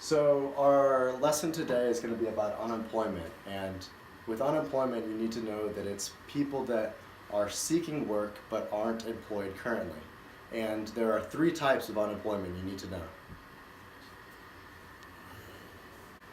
So our lesson today is going to be about unemployment, and with unemployment you need to know that it's people that are seeking work but aren't employed currently. And there are three types of unemployment you need to know.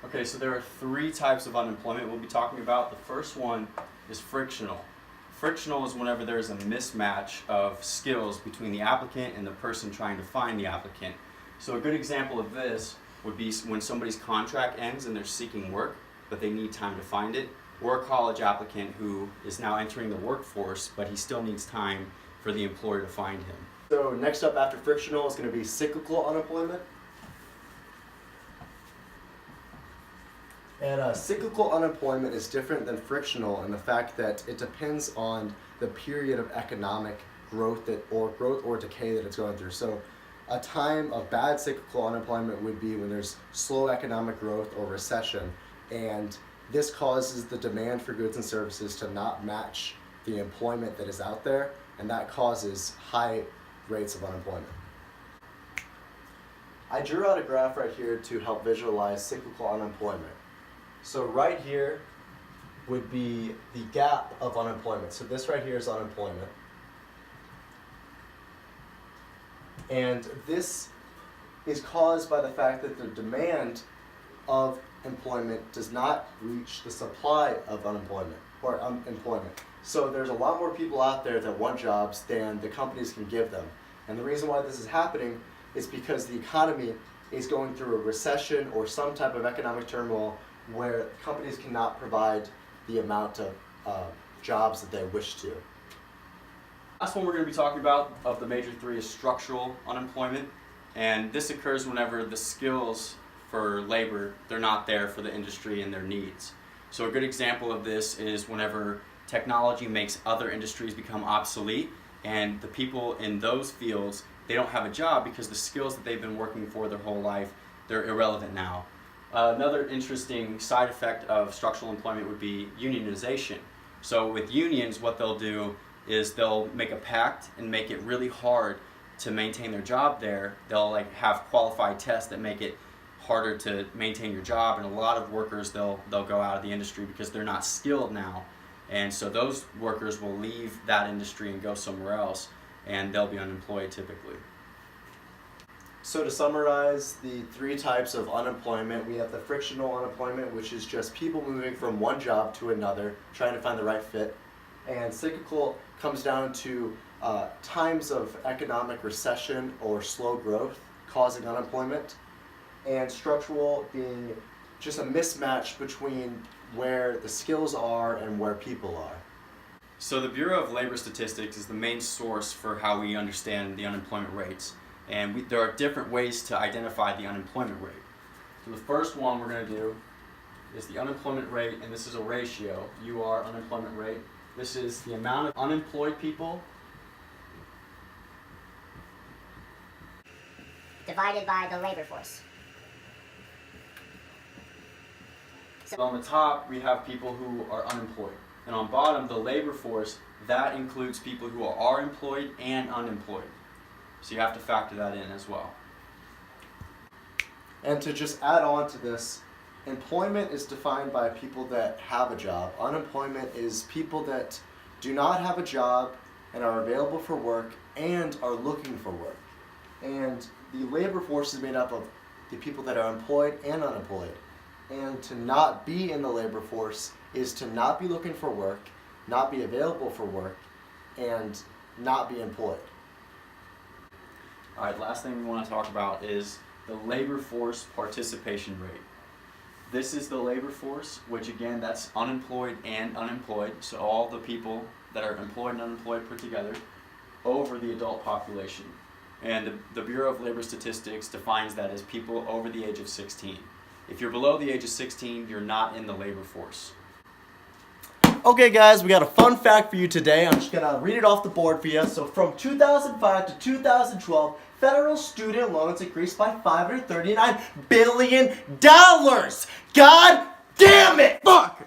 Okay, so there are three types of unemployment we'll be talking about. The first one is frictional. Frictional is whenever there's a mismatch of skills between the applicant and the person trying to find the applicant. So a good example of this would be when somebody's contract ends and they're seeking work, but they need time to find it, or a college applicant who is now entering the workforce, but he still needs time for the employer to find him. So next up after frictional is going to be cyclical unemployment. And cyclical unemployment is different than frictional in the fact that it depends on the period of economic growth or decay that it's going through. So a time of bad cyclical unemployment would be when there's slow economic growth or recession, and this causes the demand for goods and services to not match the employment that is out there, and that causes high rates of unemployment. I drew out a graph right here to help visualize cyclical unemployment. So right here would be the gap of unemployment. So this right here is unemployment. And this is caused by the fact that the demand of employment does not reach the supply of unemployment or employment. So there's a lot more people out there that want jobs than the companies can give them. And the reason why this is happening is because the economy is going through a recession or some type of economic turmoil where companies cannot provide the amount of jobs that they wish to. Last one we're going to be talking about of the major three is structural unemployment, and this occurs whenever the skills for labor, they're not there for the industry and their needs. So a good example of this is whenever technology makes other industries become obsolete and the people in those fields, they don't have a job because the skills that they've been working for their whole life, they're irrelevant now. Another interesting side effect of structural employment would be unionization. So with unions, what they'll do is they'll make a pact and make it really hard to maintain their job there. They'll have qualified tests that make it harder to maintain your job, and a lot of workers they'll go out of the industry because they're not skilled now. And so those workers will leave that industry and go somewhere else, and they'll be unemployed typically. So to summarize the three types of unemployment, we have the frictional unemployment, which is just people moving from one job to another, trying to find the right fit. And cyclical comes down to times of economic recession or slow growth causing unemployment. And structural being just a mismatch between where the skills are and where people are. So the Bureau of Labor Statistics is the main source for how we understand the unemployment rates. And there are different ways to identify the unemployment rate. So the first one we're going to do is the unemployment rate, and this is a ratio, UR unemployment rate. This is the amount of unemployed people divided by the labor force. So on the top, we have people who are unemployed. And on bottom, the labor force, that includes people who are employed and unemployed. So you have to factor that in as well. And to just add on to this, employment is defined by people that have a job. Unemployment is people that do not have a job and are available for work and are looking for work. And the labor force is made up of the people that are employed and unemployed. And to not be in the labor force is to not be looking for work, not be available for work, and not be employed. All right, last thing we want to talk about is the labor force participation rate. This is the labor force, which again, that's unemployed and unemployed, so all the people that are employed and unemployed put together, over the adult population. And the Bureau of Labor Statistics defines that as people over the age of 16. If you're below the age of 16, you're not in the labor force. Okay guys, we got a fun fact for you today. I'm just going to read it off the board for you. So from 2005 to 2012, federal student loans increased by $539 billion. God damn it! Fuck!